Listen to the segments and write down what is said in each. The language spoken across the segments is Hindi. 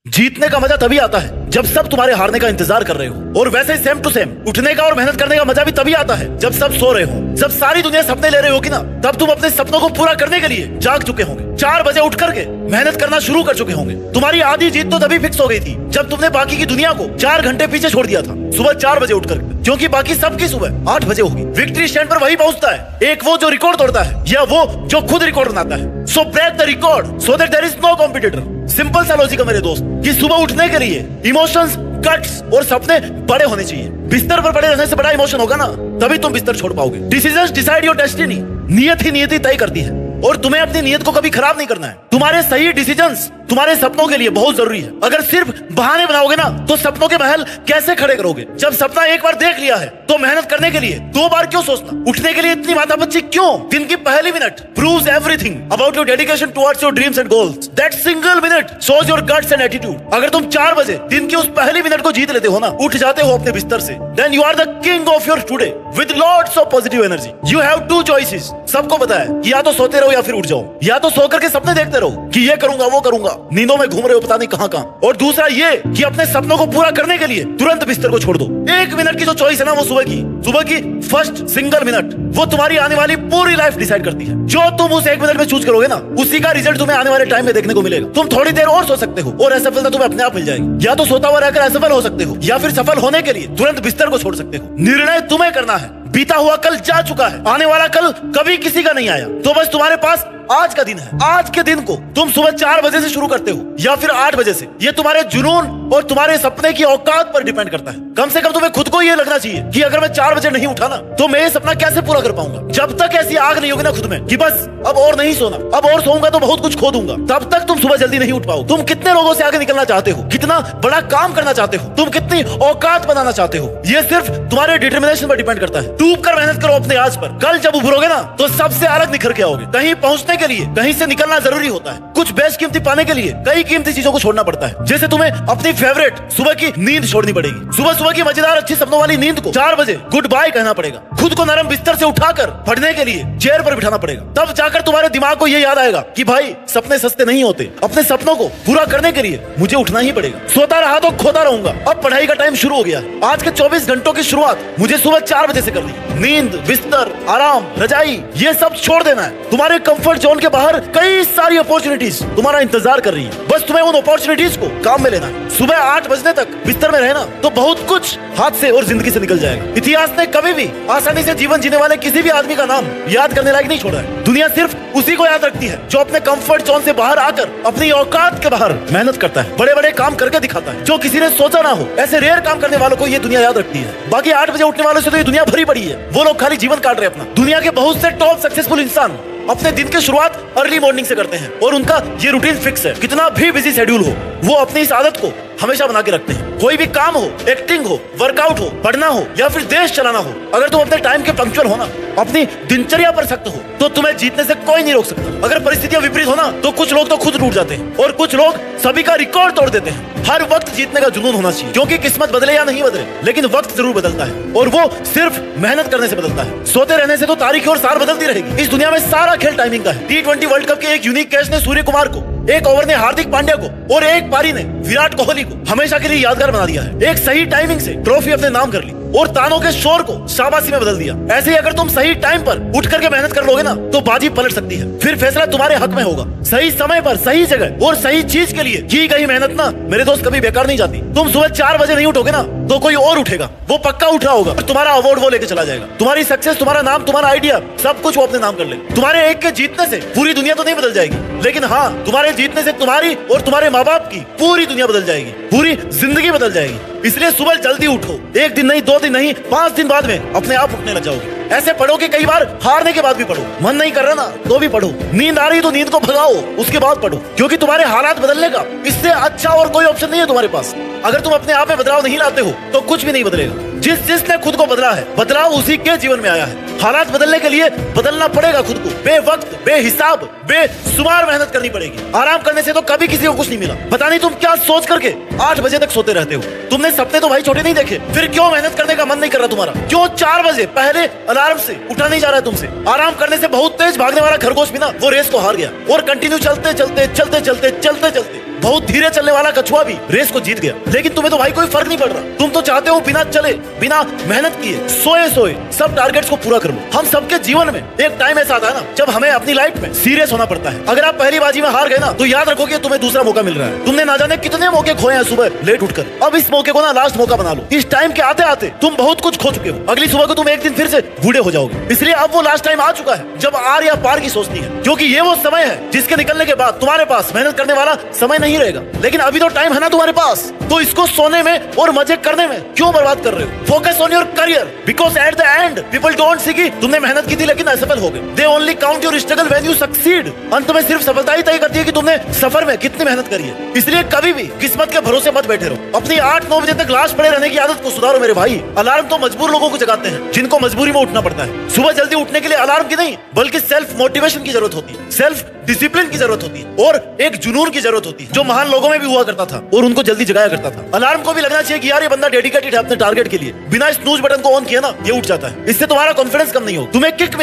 जीतने का मजा तभी आता है जब सब तुम्हारे हारने का इंतजार कर रहे हो, और वैसे सेम टू सेम उठने का और मेहनत करने का मजा भी तभी आता है जब सब सो रहे हो। जब सारी दुनिया सपने ले रही होगी ना, तब तुम अपने सपनों को पूरा करने के लिए जाग चुके होंगे। 4 बजे उठ करके मेहनत करना शुरू कर चुके होंगे। तुम्हारी आधी जीत तो तभी फिक्स हो गई थी जब तुमने बाकी की दुनिया को 4 घंटे पीछे छोड़ दिया था सुबह 4 बजे उठकर, क्योंकि बाकी सबकी सुबह 8 बजे होगी। विक्ट्री स्टैंड पर वही पहुंचता है, एक वो जो रिकॉर्ड तोड़ता है या वो जो खुद रिकॉर्ड बनाता है। So break the record so that there is no competitor. Simple सा लॉजिक है मेरे दोस्त, कि सुबह उठने के लिए इमोशंस, कट्स और सपने बड़े होने चाहिए। बिस्तर पर पड़े रहने से बड़ा इमोशन होगा ना, तभी तुम बिस्तर छोड़ पाओगे। Decisions decide your destiny. नियत ही नियति तय करती है, और तुम्हें अपनी नियत को कभी खराब नहीं करना है। तुम्हारे सही डिसीजंस तुम्हारे सपनों के लिए बहुत जरूरी है। अगर सिर्फ बहाने बनाओगे ना, तो सपनों के महल कैसे खड़े करोगे? जब सपना एक बार देख लिया है तो मेहनत करने के लिए 2 बार क्यों सोचना? उठने के लिए इतनी माथापच्ची क्यों? दिन की पहली minute proves everything about your dedication towards your dreams and goals. That single minute shows your guts and attitude. अगर तुम 4 बजे दिन की उस पहली मिनट को जीत लेते हो ना, उठ जाते हो अपने बिस्तर से, then you are the king of your today with lots of positive energy. You have 2 choices. सबको पता है कि या तो सोते रहो या फिर उठ जाओ, या तो सो करके सपने देखते रहो कि ये करूंगा वो करूंगा, नींदों में घूम रहे हो पता नहीं कहां कहां। और दूसरा ये कि अपने सपनों को पूरा करने के लिए तुरंत बिस्तर को छोड़ दो। 1 मिनट की जो चॉइस है ना, वो सुबह की फर्स्ट सिंगल मिनट, वो तुम्हारी आने वाली पूरी लाइफ डिसाइड करती है। जो तुम उस 1 मिनट में चूज करोगे ना, उसी का रिजल्ट तुम्हें आने वाले टाइम में देखने को मिलेगा। तुम थोड़ी देर और सो सकते हो और असफलता तुम्हें अपने आप मिल जाएगी। या तो सोता हुआ रहकर असफल हो सकते हो, या फिर सफल होने के लिए तुरंत बिस्तर को छोड़ सकते हो। निर्णय तुम्हें करना है। बीता हुआ कल जा चुका है, आने वाला कल कभी किसी का नहीं आया। तो बस तुम्हारे पास आज का दिन है। आज के दिन को तुम सुबह 4 बजे से शुरू करते हो या फिर 8 बजे से, ये तुम्हारे जुनून और तुम्हारे सपने की औकात पर डिपेंड करता है। कम से कम तुम्हें खुद को ये लगना चाहिए कि अगर मैं 4 बजे नहीं उठा ना, तो मैं ये सपना कैसे पूरा कर पाऊंगा। जब तक ऐसी आग नहीं होगी ना खुद में कि बस अब और नहीं सोना, अब और सोऊंगा तो बहुत कुछ खो दूंगा, तब तक तुम सुबह जल्दी नहीं उठ पाओ। तुम कितने लोगों से आगे निकलना चाहते हो, कितना बड़ा काम करना चाहते हो, तुम कितनी औकात बनाना चाहते हो, ये सिर्फ तुम्हारे डिटर्मिनेशन पर डिपेंड करता है। डूब कर मेहनत करो अपने आज पर। कल जब उभरोगे ना, तो सबसे अलग निखर के आओगे। कहीं पहुंचने के लिए कहीं से निकलना जरूरी होता है। कुछ बेशकीमती पाने के लिए कई कीमती चीजों को छोड़ना पड़ता है। जैसे तुम्हें अपनी फेवरेट सुबह की नींद छोड़नी पड़ेगी। सुबह की मजेदार अच्छी सपनों वाली नींद को 4 बजे गुड बाय कहना पड़ेगा। खुद को नरम बिस्तर से उठाकर पढ़ने के लिए चेयर पर बिठाना पड़ेगा। तब जाकर तुम्हारे दिमाग को ये याद आएगा कि भाई सपने सस्ते नहीं होते। अपने सपनों को पूरा करने के लिए मुझे उठना ही पड़ेगा। सोता रहा तो खोता रहूंगा। अब पढ़ाई का टाइम शुरू हो गया। आज के 24 घंटों की शुरुआत मुझे सुबह 4 बजे से करनी। नींद, बिस्तर, आराम, रजाई, ये सब छोड़ देना है। तुम्हारे कंफर्ट जोन के बाहर कई सारी अपॉर्चुनिटीज तुम्हारा इंतजार कर रही है। बस तुम्हें उन अपॉर्चुनिटीज को काम में लेना है। सुबह 8 बजने तक बिस्तर में रहना तो बहुत कुछ हाथ से और जिंदगी से निकल जाएगा। इतिहास ने कभी भी आसानी से जीवन जीने वाले किसी भी आदमी का नाम याद करने लायक नहीं छोड़ा है। दुनिया सिर्फ उसी को याद रखती है जो अपने कंफर्ट जोन से बाहर आकर अपनी औकात के बाहर मेहनत करता है, बड़े बड़े काम करके दिखाता है जो किसी ने सोचा ना हो। ऐसे रेयर काम करने वालों को ये दुनिया याद रखती है। बाकी 8 बजे उठने वालों से तो ये दुनिया भरी पड़ी है। वो लोग खाली जीवन काट रहे हैं अपना। दुनिया के बहुत से टॉप सक्सेसफुल इंसान अपने दिन की शुरुआत अर्ली मॉर्निंग से करते हैं, और उनका ये रूटीन फिक्स है। कितना भी बिजी शेड्यूल हो, वो अपनी इस आदत को हमेशा बना के रखते हैं। कोई भी काम हो, एक्टिंग हो, वर्कआउट हो, पढ़ना हो या फिर देश चलाना हो, अगर तुम अपने टाइम के पंक्चुअल हो ना, अपनी दिनचर्या पर सख्त हो, तो तुम्हें जीतने से कोई नहीं रोक सकता। अगर परिस्थितियां विपरीत हो ना, तो कुछ लोग तो खुद टूट जाते हैं और कुछ लोग सभी का रिकॉर्ड तोड़ देते हैं। हर वक्त जीतने का जुनून होना चाहिए, क्योंकि किस्मत बदले या नहीं बदले, लेकिन वक्त जरूर बदलता है, और वो सिर्फ मेहनत करने से बदलता है। सोते रहने से तो तारीख और साल बदलती रहेगी। इस दुनिया में सारा खेल टाइमिंग का है। T20 वर्ल्ड कप के एक यूनिक कैच ने सूर्य कुमार को, एक ओवर ने हार्दिक पांड्या को और एक पारी ने विराट कोहली को हमेशा के लिए यादगार बना दिया है। एक सही टाइमिंग से ट्रॉफी अपने नाम कर ली और तानों के शोर को शाबाशी में बदल दिया। ऐसे ही अगर तुम सही टाइम पर उठ करके मेहनत कर लोगे ना, तो बाजी पलट सकती है। फिर फैसला तुम्हारे हक में होगा। सही समय पर, सही जगह और सही चीज के लिए की गई मेहनत ना मेरे दोस्त कभी बेकार नहीं जाती। तुम सुबह 4 बजे नहीं उठोगे ना, तो कोई और उठेगा, वो पक्का उठ रहा होगा और तुम्हारा अवार्ड वो लेके चला जाएगा। तुम्हारी सक्सेस, तुम्हारा नाम, तुम्हारा आइडिया, सब कुछ वो अपने नाम कर लेगा। तुम्हारे एक के जीतने से पूरी दुनिया तो नहीं बदल जाएगी, लेकिन हाँ, तुम्हारे जीतने से तुम्हारी और तुम्हारे माँ बाप की पूरी दुनिया बदल जाएगी, पूरी जिंदगी बदल जाएगी। इसलिए सुबह जल्दी उठो। 1 दिन नहीं, 2 दिन नहीं, 5 दिन बाद में अपने आप उठने लग जाओगे। ऐसे पढ़ो कि कई बार हारने के बाद भी पढ़ो। मन नहीं कर रहा ना, तो भी पढ़ो। नींद आ रही तो नींद को भगाओ, उसके बाद पढ़ो, क्योंकि तुम्हारे हालात बदलने का इससे अच्छा और कोई ऑप्शन नहीं है तुम्हारे पास। अगर तुम अपने आप में बदलाव नहीं लाते हो, तो कुछ भी नहीं बदलेगा। जिसने खुद को बदला है, बदलाव उसी के जीवन में आया है। हालात बदलने के लिए बदलना पड़ेगा खुद को। बेवक्त, बेहिसाब, बेशुमार मेहनत करनी पड़ेगी। आराम करने से तो कभी किसी को कुछ नहीं मिला। पता नहीं तुम क्या सोच करके 8 बजे तक सोते रहते हो। तुमने सपने तो भाई छोटे नहीं देखे, फिर क्यों मेहनत करने का मन नहीं कर रहा तुम्हारा? क्यों 4 बजे पहले अलार्म से उठा नहीं जा रहा है तुमसे? आराम करने से बहुत तेज भागने वाला खरगोश भी ना वो रेस को हार गया, और कंटिन्यू चलते चलते चलते चलते चलते चलते बहुत धीरे चलने वाला कछुआ भी रेस को जीत गया। लेकिन तुम्हें तो भाई कोई फर्क नहीं पड़ रहा। तुम तो चाहते हो बिना चले, बिना मेहनत किए, सोए सोए सब टारगेट्स को पूरा कर लो। हम सबके जीवन में एक टाइम ऐसा आता है ना जब हमें अपनी लाइफ में सीरियस होना पड़ता है। अगर आप पहली बाजी में हार गए ना तो याद रखो कि तुम्हें दूसरा मौका मिल रहा है। तुमने ना जाने कितने मौके खोए हैं सुबह लेट उठकर। अब इस मौके को ना लास्ट मौका बना लो। इस टाइम के आते आते तुम बहुत कुछ खो चुके हो। अगली सुबह को तुम एक दिन फिर से बूढ़े हो जाओगे। इसलिए अब वो लास्ट टाइम आ चुका है जब आर या पार की सोचनी है, क्योंकि ये वो समय है जिसके निकलने के बाद तुम्हारे पास मेहनत करने वाला समय नहीं रहेगा। लेकिन अभी तो टाइम है ना तुम्हारे पास, तो इसको सोने में और मजे करने में क्यों बर्बाद कर रहे हो? Focus on your career, because at the end people don't see कि तुमने मेहनत की थी लेकिन असफल हो गए। They only count your struggle when you succeed. अंत में सिर्फ सफलता ही तय करती है कि तुमने सफर में कितनी मेहनत करी है। इसलिए कभी भी किस्मत के भरोसे मत बैठे रहो। अपनी 8-9 बजे तक लाश पड़े रहने की आदत को सुधारो मेरे भाई। अलार्म तो मजबूर लोगों को जगाते हैं जिनको मजबूरी में उठना पड़ता है। सुबह जल्दी उठने के लिए अलार्म की नहीं बल्कि सेल्फ मोटिवेशन की जरूरत होती है, सेल्फ डिसिप्लिन की जरूरत होती है और एक जुनून की जरूरत होती है जो महान लोगों में भी हुआ करता था और उनको जल्दी जगाया करता था। अलार्म को भी लगना चाहिए कि यार ये बंदा डेडिकेटेड है अपने टारगेट के लिए। बिना स्नूज बटन को ऑन किया ना ये उठ जाता है। इससे तुम्हारा कॉन्फिडेंस कम नहीं हो। तुम्हें किक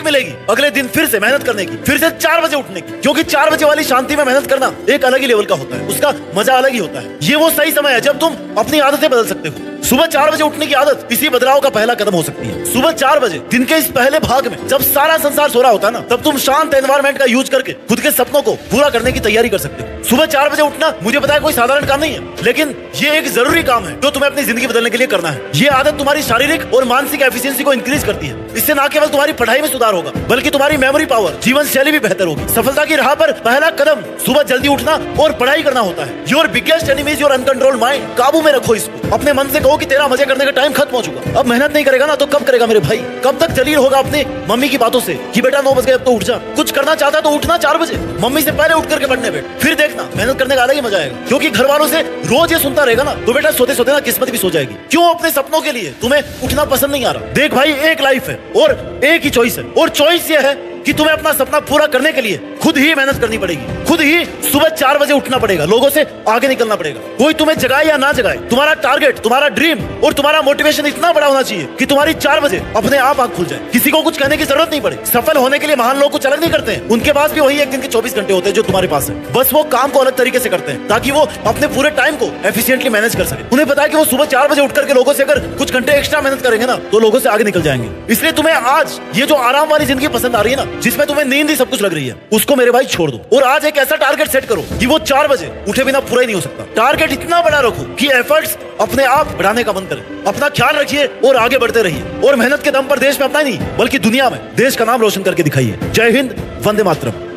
मिलेगी अगले दिन फिर से मेहनत करने की, फिर से 4 बजे उठने की, क्योंकि 4 बजे वाली शांति में मेहनत करना एक अलग ही लेवल का होता है। उसका मजा अलग ही होता है। ये वो सही समय है जब तुम अपनी आदतें बदल सकते हो। सुबह 4 बजे उठने की आदत इसी बदलाव का पहला कदम हो सकती है। सुबह 4 बजे दिन के इस पहले भाग में जब सारा संसार सो रहा होता है ना, तब तुम शांत एनवायरनमेंट का यूज करके खुद के सपनों को पूरा करने की तैयारी कर सकते हो। सुबह 4 बजे उठना मुझे पता है कोई साधारण काम नहीं है, लेकिन ये एक जरूरी काम है जो तुम्हें अपनी जिंदगी बदलने के लिए करना है। ये आदत तुम्हारी शारीरिक और मानसिक एफिशिएंसी को इंक्रीज करती है। इससे न केवल तुम्हारी पढ़ाई में सुधार होगा बल्कि तुम्हारी मेमोरी पावर, जीवन शैली भी बेहतर होगी। सफलता की राह पर पहला कदम सुबह जल्दी उठना और पढ़ाई करना होता है। Your biggest enemy is your uncontrolled mind. काबू में रखो इसको। अपने मन से कहो कि तेरा मजे करने का टाइम खत्म हो चुका। अब मेहनत नहीं करेगा ना तो कब करेगा मेरे भाई? कब तक जलील होगा अपने मम्मी की बातों से कि बेटा 9 बज गए अब तो उठ जा। कुछ करना चाहता है तो उठना 4 बजे, मम्मी से पहले उठ करके पढ़ने बैठ। फिर देखना मेहनत करने का अलग ही मजा आएगा, क्योंकि घर वालों से रोज ये सुनता रहेगा ना तो बेटा सोते सोते ना किस्मत भी सो जाएगी। क्यों अपने सपनों के लिए तुम्हें उठना पसंद नहीं आ रहा? देख भाई, एक लाइफ है और एक ही चॉइस है, और चॉइस ये है कि तुम्हें अपना सपना पूरा करने के लिए खुद ही मेहनत करनी पड़ेगी। खुद ही सुबह 4 बजे उठना पड़ेगा, लोगों से आगे निकलना पड़ेगा। कोई तुम्हें जगाए या ना जगाए, तुम्हारा टारगेट, तुम्हारा ड्रीम और तुम्हारा मोटिवेशन इतना बड़ा होना चाहिए कि तुम्हारी 4 बजे अपने आप आंख खुल जाए। किसी को कुछ कहने की जरूरत नहीं पड़े। सफल होने के लिए महान लोग कुछ अलग नहीं करते हैं। उनके पास भी वही एक दिन के 24 घंटे होते हैं जो तुम्हारे पास है। बस वो काम को अलग तरीके से करते हैं ताकि वो अपने पूरे टाइम को एफिशिएंटली मैनेज कर सके। उन्हें पता है कि वो सुबह 4 बजे उठ करके लोगों से अगर कुछ घंटे एक्स्ट्रा मेहनत करेंगे ना तो लोगों से आगे निकल जाएंगे। इसलिए तुम्हें आज ये जो आराम वाली जिंदगी पसंद आ रही है ना, जिसमें तुम्हें नींद सब कुछ लग रही है, उसको मेरे भाई छोड़ दो और आज एक ऐसा टारगेट सेट करो कि वो 4 बजे उठे बिना पूरा ही नहीं हो सकता। टारगेट इतना बड़ा रखो कि एफर्ट्स अपने आप बढ़ाने का मन करे। अपना ख्याल रखिए और आगे बढ़ते रहिए और मेहनत के दम पर देश में अपना नहीं बल्कि दुनिया में देश का नाम रोशन करके दिखाइए। जय हिंद, वंदे मातरम।